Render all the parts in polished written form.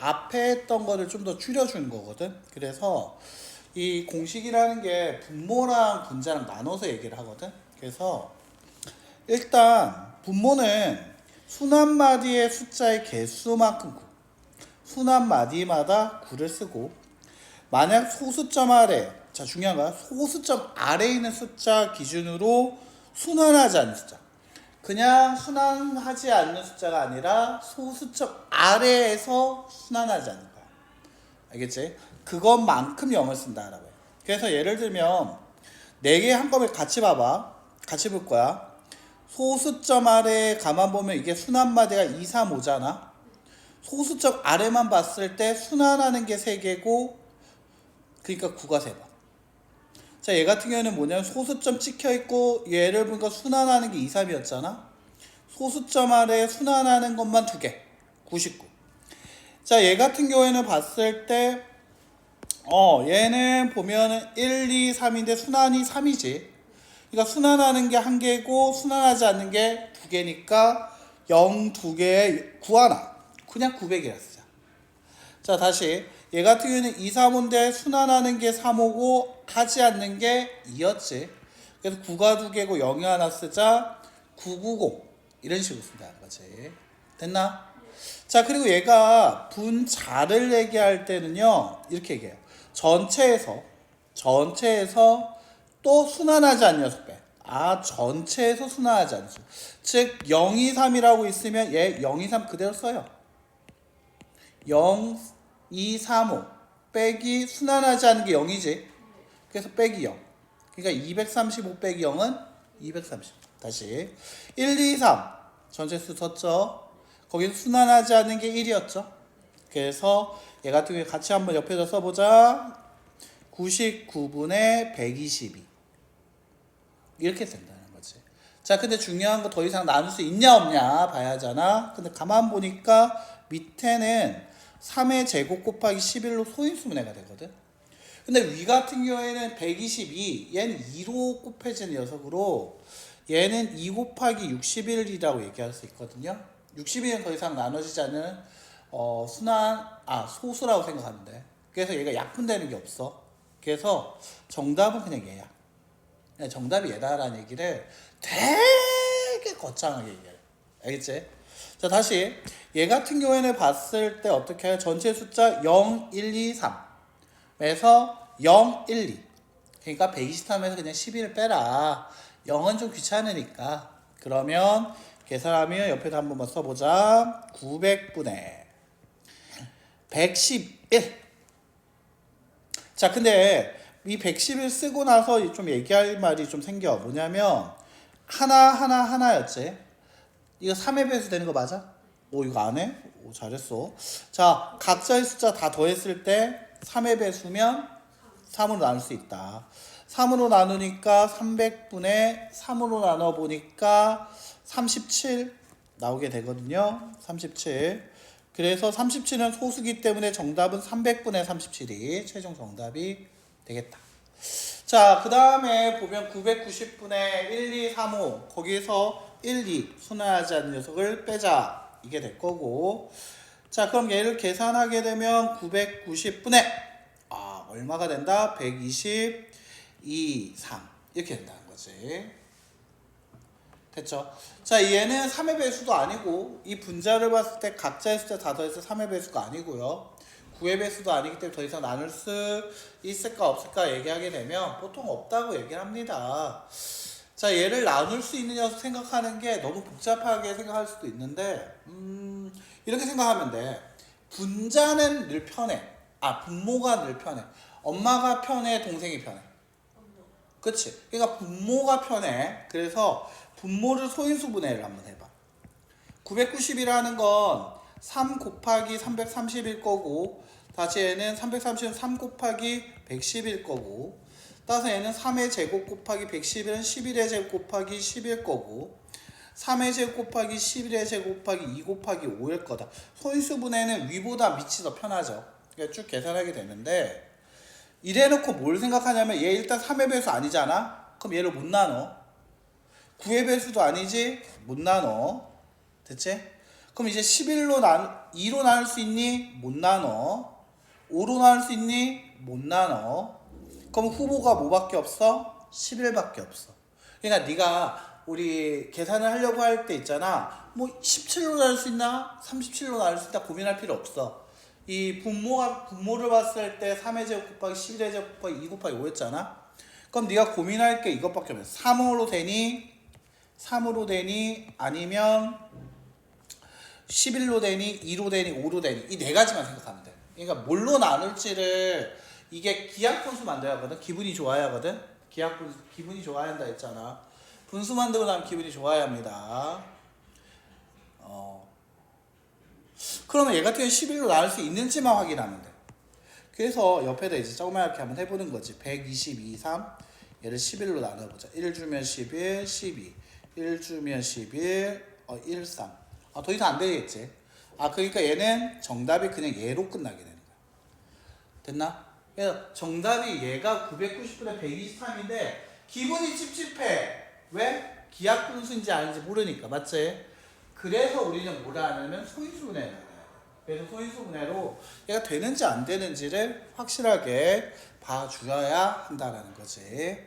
앞에 했던 거를 좀 더 줄여주는 거거든. 그래서 이 공식이라는 게 분모랑 분자랑 나눠서 얘기를 하거든. 그래서 일단 분모는 순환마디의 숫자의 개수만큼 순환마디마다 9를 쓰고, 만약 소수점 아래, 자 중요한 거야, 소수점 아래에 있는 숫자 기준으로 순환하지 않는 숫자, 그냥 순환하지 않는 숫자가 아니라 소수점 아래에서 순환하지 않는 거야. 알겠지? 그것만큼 0을 쓴다라고 해. 그래서 예를 들면 4개 한꺼번에 같이 봐봐. 같이 볼 거야. 소수점 아래에 가만 보면 이게 순환마디가 2, 3, 5잖아. 소수점 아래만 봤을 때 순환하는 게 3개고, 그러니까 9가 3번. 자, 얘 같은 경우에는 뭐냐면 소수점 찍혀있고 얘를 보니까 순환하는 게 2, 3이었잖아. 소수점 아래에 순환하는 것만 2개, 99. 자, 얘 같은 경우에는 봤을 때 얘는 보면은 1, 2, 3인데 순환이 3이지. 그러니까 순환하는 게 1개고 순환하지 않는 게 2개니까 0, 2개에 9 하나. 그냥 900이라 쓰자. 자, 다시 얘 같은 경우에는 2, 3호인데 순환하는 게 3호고 하지 않는 게 2였지. 그래서 9가 2개고 0이 하나 쓰자. 990 이런 식으로 쓴다는 거지. 됐나? 자, 그리고 얘가 분자를 얘기할 때는요 이렇게 얘기해요. 전체에서 또 순환하지 않는 6배. 전체에서 순환하지 않는 수. 즉 0, 2, 3이라고 있으면 얘 0, 2, 3 그대로 써요. 0, 2, 3, 5 빼기 순환하지 않는 게 0이지. 그래서 빼기 0. 그러니까 235 빼기 0은 230. 다시 1, 2, 3 전체수 썼죠. 거기서 순환하지 않는 게 1이었죠. 그래서 얘 같은 경우에 같이 한번 옆에다 써보자. 99분의 122 이렇게 된다는 거지. 자, 근데 중요한 거 더 이상 나눌 수 있냐 없냐 봐야 하잖아. 근데 가만 보니까 밑에는 3의 제곱 곱하기 11로 소인수분해가 되거든. 근데 위 같은 경우에는 122, 얘는 2로 곱해진 녀석으로 얘는 2 곱하기 61이라고 얘기할 수 있거든요. 61은 더 이상 나눠지지 않는 소수라고 생각하면 돼. 그래서 얘가 약분되는 게 없어. 그래서 정답은 그냥 얘야. 그냥 정답이 얘다라는 얘기를 되게 거창하게 얘기해. 알겠지? 자, 다시 얘 같은 경우에는 봤을 때 어떻게 해요? 전체 숫자 0, 1, 2, 3에서 0, 1, 2. 그러니까 123에서 그냥 11을 빼라. 0은 좀 귀찮으니까. 그러면 계산하면 옆에도 한 번만 써보자. 900분의 111. 자, 근데 이 111 쓰고 나서 좀 얘기할 말이 좀 생겨. 뭐냐면 하나였지. 이거 3의 배수 되는 거 맞아? 이거 안 해? 잘했어. 자, 각자의 숫자 다 더했을 때 3의 배수면 3으로 나눌 수 있다. 3으로 나누니까 300분의 3으로 나눠보니까 37 나오게 되거든요. 37. 그래서 37은 소수기 때문에 정답은 300분의 37이 최종 정답이 되겠다. 자, 그 다음에 보면 990분의 1, 2, 3, 5 거기에서 1, 2 순환하지 않는 녀석을 빼자. 이게 될 거고. 자, 그럼 얘를 계산하게 되면 990분의 얼마가 된다? 122, 3 이렇게 된다는 거지. 됐죠? 자, 얘는 3의 배수도 아니고 이 분자를 봤을 때 각자의 숫자 다 더해서 3의 배수가 아니고요. 9의 배수도 아니기 때문에 더 이상 나눌 수 있을까 없을까 얘기하게 되면 보통 없다고 얘기를 합니다. 자, 얘를 나눌 수 있는 녀석 생각하는 게 너무 복잡하게 생각할 수도 있는데 이렇게 생각하면 돼. 분자는 늘 편해. 분모가 늘 편해. 엄마가 편해, 동생이 편해. 그치? 그러니까 분모가 편해. 그래서 분모를 소인수분해를 한번 해봐. 990이라는 건 3 곱하기 330일 거고, 다시 얘는 330은 3 곱하기 110일 거고, 따라서 얘는 3의 제곱 곱하기 110은 11의 제곱 곱하기 10일 거고, 3의 제곱 곱하기 11의 제곱 곱하기 2 곱하기 5일 거다. 소인수분해는 위보다 밑이 더 편하죠. 그러니까 쭉 계산하게 되는데, 이래놓고 뭘 생각하냐면 얘 일단 3의 배수 아니잖아? 그럼 얘를 못 나눠. 9의 배수도 아니지? 못 나눠. 됐지? 그럼 이제 2로 나눌 수 있니? 못 나눠. 5로 나눌 수 있니? 못 나눠. 그럼 후보가 뭐밖에 없어? 11밖에 없어. 그러니까 네가 우리 계산을 하려고 할 때 있잖아. 뭐 17로 나눌 수 있나? 37로 나눌 수 있나? 고민할 필요 없어. 이 분모를 봤을 때 3의 제곱 곱하기 11의 제곱 곱하기 2 곱하기 5였잖아. 그럼 네가 고민할 게 이것밖에 없어. 3으로 되니? 3으로 되니? 아니면 11로 되니? 2로 되니? 5로 되니? 이 네 가지만 생각하면 돼. 그러니까 뭘로 나눌지를 이게 기하 분수 만들어야 하거든. 기분이 좋아야 하거든. 기분이 좋아야 한다 했잖아. 분수 만들고 나면 기분이 좋아야 합니다. 그러면 얘 같은 경우는 11로 나눌 수 있는지만 확인하면 돼. 그래서 옆에다 이제 조그맣게 한번 해보는 거지. 122, 3 얘를 11로 나눠보자. 1 주면 11, 12 1 주면 11, 1, 3 더 이상 안 되겠지. 그러니까 얘는 정답이 그냥 얘로 끝나게 되는 거야. 됐나? 그래서 정답이 얘가 990분의 123인데 기분이 찝찝해. 왜? 기하분수인지 아닌지 모르니까. 맞지? 그래서 우리는 뭐라 하냐면 소인수분해를 해야 돼. 그래서 소인수분해로 얘가 되는지 안 되는지를 확실하게 봐주어야 한다라는 거지.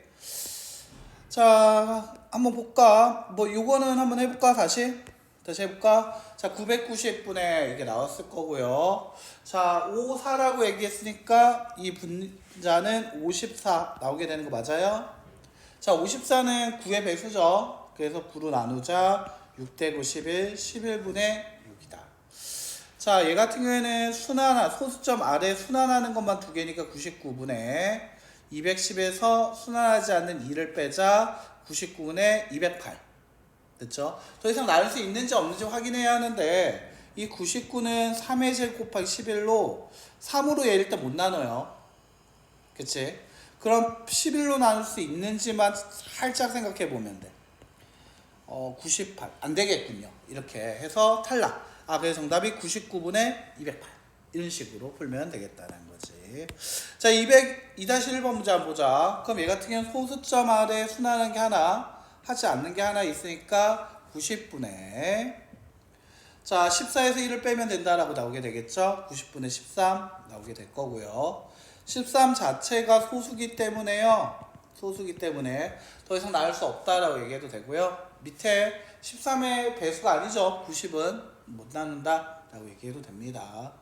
자, 한번 볼까? 뭐 요거는 한번 해볼까? 다시 해볼까? 자, 990분의 이게 나왔을 거고요. 자, 54라고 얘기했으니까 이 분자는 54 나오게 되는 거 맞아요? 자, 54는 9의 배수죠. 그래서 9로 나누자 6대 91, 11분의 6이다. 자, 얘 같은 경우에는 소수점 아래 순환하는 것만 두 개니까 99분의 210에서 순환하지 않는 2를 빼자 99분의 208. 됐죠? 더 이상 나눌 수 있는지 없는지 확인해야 하는데 이 99는 3의 제곱 곱하기 11로 3으로 얘를 일단 못 나눠요. 그치? 그럼 11로 나눌 수 있는지만 살짝 생각해 보면 돼. 98. 안 되겠군요. 이렇게 해서 탈락. 그래서 정답이 99분의 208. 이런 식으로 풀면 되겠다는 거지. 자, 2-1번 문제 한번 보자. 그럼 얘 같은 경우는 소수점 아래 순환하는 게 하나, 하지 않는 게 하나 있으니까 90분의 자, 14에서 1을 빼면 된다라고 나오게 되겠죠. 90분의 13 나오게 될 거고요. 13 자체가 소수기 때문에요. 소수기 때문에 더 이상 나올 수 없다라고 얘기해도 되고요. 밑에 13의 배수가 아니죠. 90은 못 나눈다라고 얘기해도 됩니다.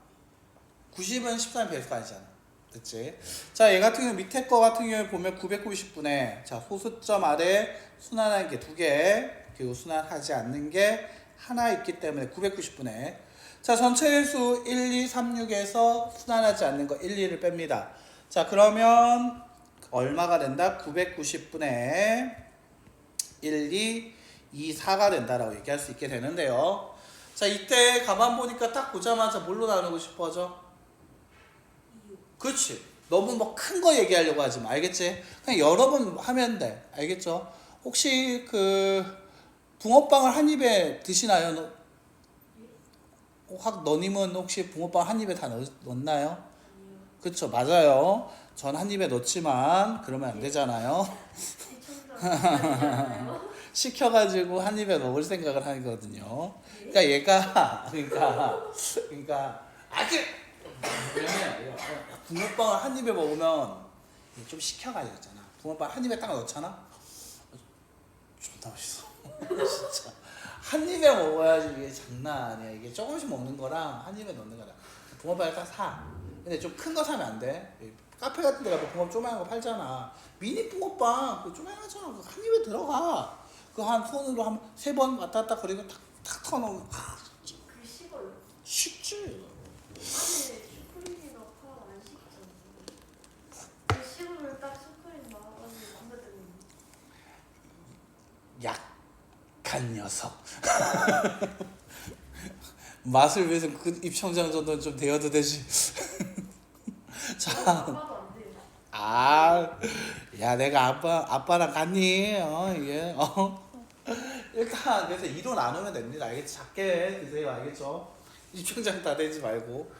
90은 13의 배수가 아니잖아. 됐지? 자, 얘 같은 경우 밑에 거 같은 경우에 보면 990분의 자, 소수점 아래 순환하는 게 2개, 그리고 순환하지 않는 게 하나 있기 때문에 990분의 자, 전체 일수 1, 2, 3, 6에서 순환하지 않는 거 1, 2를 뺍니다. 자, 그러면 얼마가 된다? 990분의 1, 2, 2, 4가 된다라고 얘기할 수 있게 되는데요. 자, 이때 가만 보니까 딱 보자마자 뭘로 나누고 싶어져? 그렇지. 너무 뭐 큰 거 얘기하려고 하지 마. 알겠지? 그냥 여러 번 하면 돼. 알겠죠? 혹시 붕어빵을 한 입에 드시나요? 너님은 혹시 붕어빵 한 입에 다 넣나요? 그쵸, 맞아요. 전 한 입에 넣지만 그러면 안 되잖아요. 시켜가지고 한 입에 넣을 생각을 하거든요. 그러니까 왜냐면 붕어빵을 한 입에 먹으면 좀 식혀가지고 있잖아. 붕어빵 한 입에 딱 넣잖아. 존나 맛있어. 진짜 한 입에 먹어야지 이게 장난 아니야. 이게 조금씩 먹는 거랑 한 입에 넣는 거랑 붕어빵을 딱 사. 근데 좀 큰 거 사면 안 돼. 카페 같은 데 가면 붕어빵 조그만한 거 팔잖아. 미니 붕어빵 그거 조그만하잖아. 그거 한 입에 들어가. 그거 한 손으로 한 3번 왔다 갔다 거리고 탁 터놓으면 그 식어요? 쉽지. 안에 슈크림이나 파 안 식잖아. 그 식으면 딱 슈크림 나와가지고 남자들은 약한 녀석. 맛을 위해서 그 입천장 정도는 좀 되어도 되지. 자, 아빠도 안 돼요. 야, 내가 아빠랑 갔니? 이게, 일단, 그래서 2로 나누면 됩니다. 알겠지? 작게 드세요. 알겠죠? 입천장 다 되지 말고.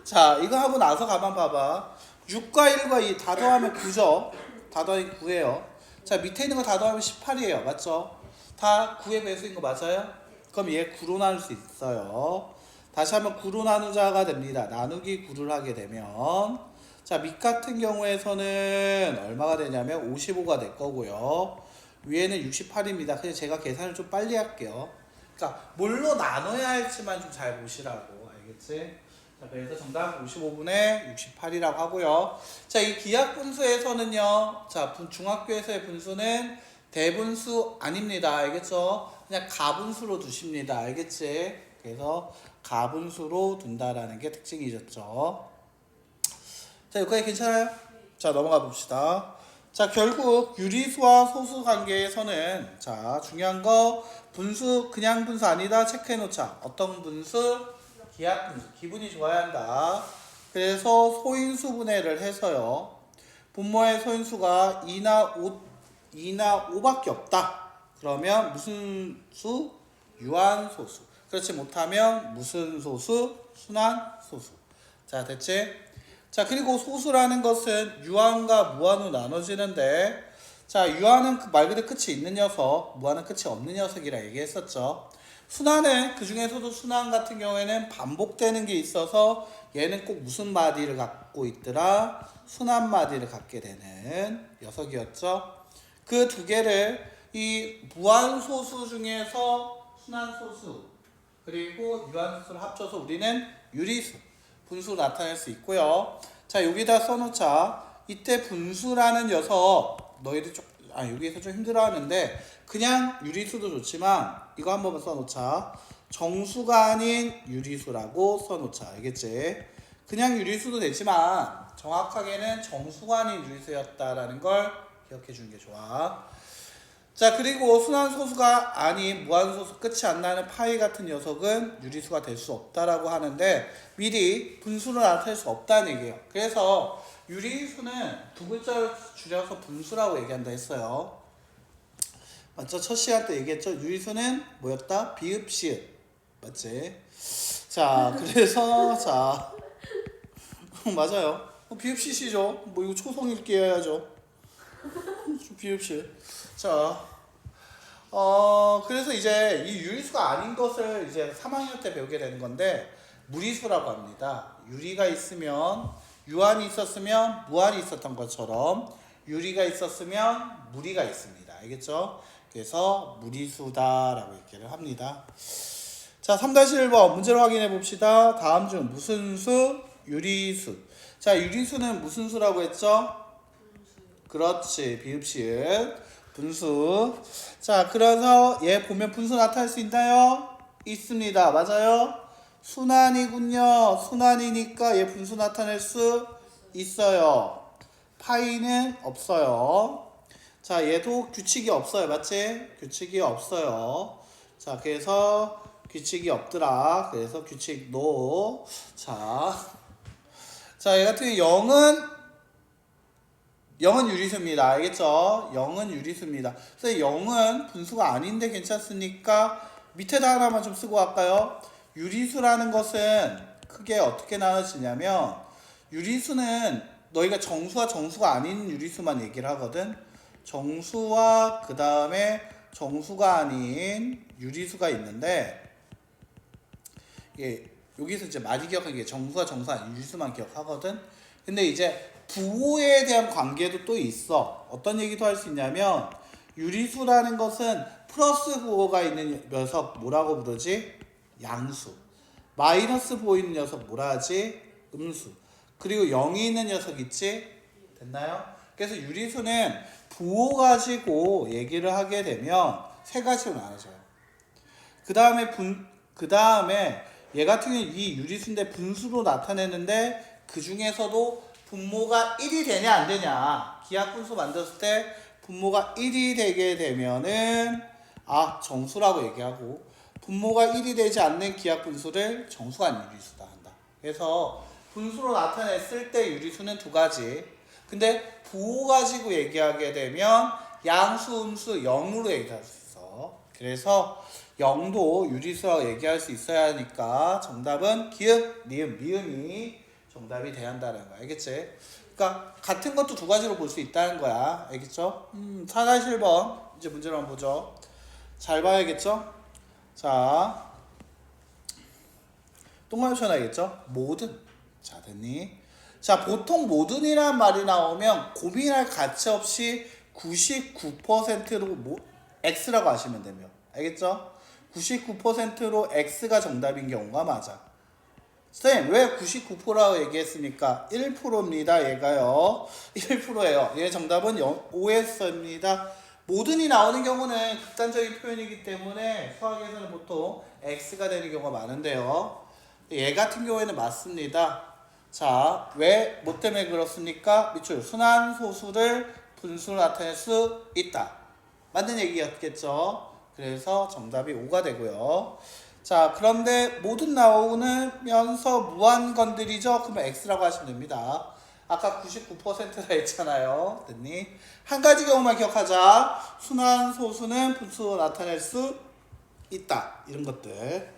자, 이거 하고 나서 가만 봐봐. 6과 1과 2 다 더하면 9죠? 다 더하면 9예요. 자, 밑에 있는 거 다 더하면 18이에요. 맞죠? 다 9의 배수인 거 맞아요? 그럼 얘 9로 나눌 수 있어요. 다시 한번 9로 나누자가 됩니다. 나누기 9를 하게 되면 자, 밑 같은 경우에서는 얼마가 되냐면 55가 될 거고요. 위에는 68입니다. 그래서 제가 계산을 좀 빨리 할게요. 그러니까 뭘로 나눠야 할지만 좀 잘 보시라고. 알겠지? 자, 그래서 정답 55분의 68이라고 하고요. 자, 이 기하분수에서는요. 자, 중학교에서의 분수는 대분수 아닙니다. 알겠죠? 그냥 가분수로 두십니다. 알겠지? 그래서 가분수로 둔다라는 게 특징이셨죠. 자, 여기까지 괜찮아요? 자, 넘어가 봅시다. 자, 결국 유리수와 소수 관계에서는 자, 중요한 거 분수 그냥 분수 아니다 체크해 놓자. 어떤 분수? 기하분수. 기분이 좋아야 한다. 그래서 소인수 분해를 해서요. 분모의 소인수가 2나 5밖에 없다. 그러면 무슨 수? 유한소수. 그렇지 못하면 무슨 소수? 순환소수. 자, 됐지? 자, 그리고 소수라는 것은 유한과 무한으로 나눠지는데 자, 유한은 말 그대로 끝이 있는 녀석, 무한은 끝이 없는 녀석이라 얘기했었죠. 순환은 그 중에서도 순환 같은 경우에는 반복되는 게 있어서 얘는 꼭 무슨 마디를 갖고 있더라? 순환 마디를 갖게 되는 녀석이었죠. 그 두 개를 이 무한소수 중에서 순환소수 그리고 유한소수를 합쳐서 우리는 유리수, 분수로 나타낼 수 있고요. 자, 여기다 써놓자. 이때 분수라는 녀석 너희들 여기에서 좀 힘들어하는데 그냥 유리수도 좋지만 이거 한 번만 써놓자. 정수가 아닌 유리수라고 써놓자. 알겠지? 그냥 유리수도 되지만 정확하게는 정수가 아닌 유리수였다라는 걸 기억해 주는 게 좋아. 자, 그리고 순환소수가 아닌 무한소수 끝이 안 나는 파이 같은 녀석은 유리수가 될 수 없다라고 하는데 미리 분수로 나타낼 수 없다는 얘기예요. 그래서 유리수는 두 글자를 줄여서 분수라고 얘기한다 했어요. 맞죠? 첫 시간 때 얘기했죠? 유리수는 뭐였다? 비읍, 시읍. 맞지? 자, 그래서 자 맞아요. 비읍, 시시죠. 뭐 이거 초성 읽기 해야죠. 비읍, 시. 자, 그래서 이제 이 유리수가 아닌 것을 이제 3학년 때 배우게 되는 건데 무리수라고 합니다. 유리가 있으면 유한이 있었으면 무한이 있었던 것처럼 유리가 있었으면 무리가 있습니다. 알겠죠? 그래서 무리수다라고 얘기를 합니다. 자, 3-1번 문제로 확인해 봅시다. 다음 중 무슨 수? 유리수. 자, 유리수는 무슨 수라고 했죠? 그렇지. 비읍시읍. 분수. 자, 그래서 얘 보면 분수 나타날 수 있나요? 있습니다. 맞아요? 순환이군요. 순환이니까 얘 분수 나타낼 수 있어요. 파이는 없어요. 자, 얘도 규칙이 없어요. 맞지? 규칙이 없어요. 자, 그래서 규칙이 없더라. 그래서 규칙 NO. 자, 얘 같은 경우 0은 유리수입니다. 알겠죠? 0은 유리수입니다. 그래서 0은 분수가 아닌데 괜찮습니까? 밑에다 하나만 좀 쓰고 갈까요? 유리수라는 것은 크게 어떻게 나눠지냐면 유리수는 너희가 정수와 정수가 아닌 유리수만 얘기를 하거든. 정수와 그 다음에 정수가 아닌 유리수가 있는데 여기서 이제 많이 기억하는 게 정수와 정수가 아닌 유리수만 기억하거든. 근데 이제 부호에 대한 관계도 또 있어. 어떤 얘기도 할 수 있냐면 유리수라는 것은 플러스 부호가 있는 녀석 뭐라고 부르지? 양수. 마이너스 부호 있는 녀석 뭐라 하지? 음수. 그리고 0이 있는 녀석 있지? 됐나요? 그래서 유리수는 부호 가지고 얘기를 하게 되면 세 가지로 나눠져요. 그 다음에 얘 같은 경우는 이 유리수인데 분수로 나타내는데 그 중에서도 분모가 1이 되냐 안 되냐, 기하분수 만들었을 때 분모가 1이 되게 되면은 정수라고 얘기하고, 분모가 1이 되지 않는 기하분수를 정수가 아닌 유리수다 한다. 그래서 분수로 나타냈을 때 유리수는 두 가지. 근데 부호 가지고 얘기하게 되면 양수, 음수, 0으로 얘기할 수 있어. 그래서 0도 유리수라고 얘기할 수 있어야 하니까 정답은 기읍, 니은, 미음이 정답이 돼야 한다는 거야. 알겠지? 그러니까 같은 것도 두 가지로 볼 수 있다는 거야. 알겠죠? 4-1번 이제 문제를 한번 보죠. 잘 봐야겠죠? 자, 동그라미 쳐놔야겠죠? 모든. 자, 됐니? 자, 보통 모든이란 말이 나오면 고민할 가치 없이 99%로 X라고 하시면 되며. 알겠죠? 99%로 X가 정답인 경우가 맞아. 선생님, 왜 99%라고 얘기했습니까? 1%입니다. 얘가요. 1%예요. 얘 정답은 OS입니다. 모든이 나오는 경우는 극단적인 표현이기 때문에 수학에서는 보통 X가 되는 경우가 많은데요. 얘 같은 경우에는 맞습니다. 자, 왜, 뭐 때문에 그렇습니까? 밑줄, 순환 소수를 분수로 나타낼 수 있다. 맞는 얘기였겠죠? 그래서 정답이 5가 되고요. 자, 그런데 모든 나오면서 무한건들이죠? 그러면 X라고 하시면 됩니다. 아까 99%라 했잖아요. 됐니? 한 가지 경우만 기억하자. 순환 소수는 분수로 나타낼 수 있다. 이런 것들.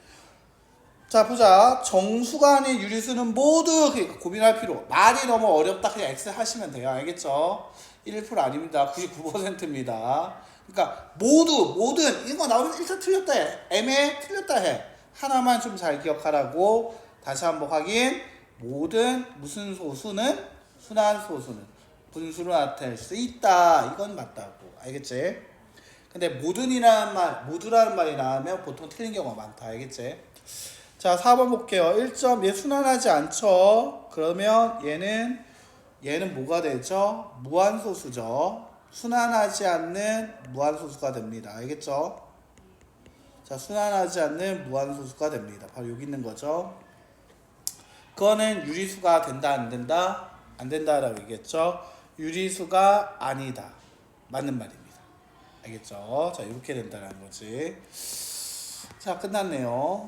자, 보자. 정수가 아닌 유리수는 모두 고민할 필요. 말이 너무 어렵다. 그냥 X 하시면 돼요. 알겠죠? 1% 아닙니다. 99%입니다. 그러니까 모든 이거 나오면 일단 틀렸다 해. 애매해 틀렸다 해. 하나만 좀 잘 기억하라고. 다시 한번 확인. 모든 무슨 소수는 순환 소수는 분수로 나타낼 수 있다. 이건 맞다고. 알겠지? 근데 모두라는 말이 나오면 보통 틀린 경우가 많다. 알겠지? 자, 4번 볼게요. 1점 얘 순환하지 않죠? 그러면 얘는 뭐가 되죠? 무한소수죠. 순환하지 않는 무한소수가 됩니다. 알겠죠? 자, 순환하지 않는 무한소수가 됩니다. 바로 여기 있는 거죠. 그거는 유리수가 된다, 안 된다? 안 된다라고 얘기했죠. 유리수가 아니다. 맞는 말입니다. 알겠죠? 자, 이렇게 된다는 거지. 자, 끝났네요.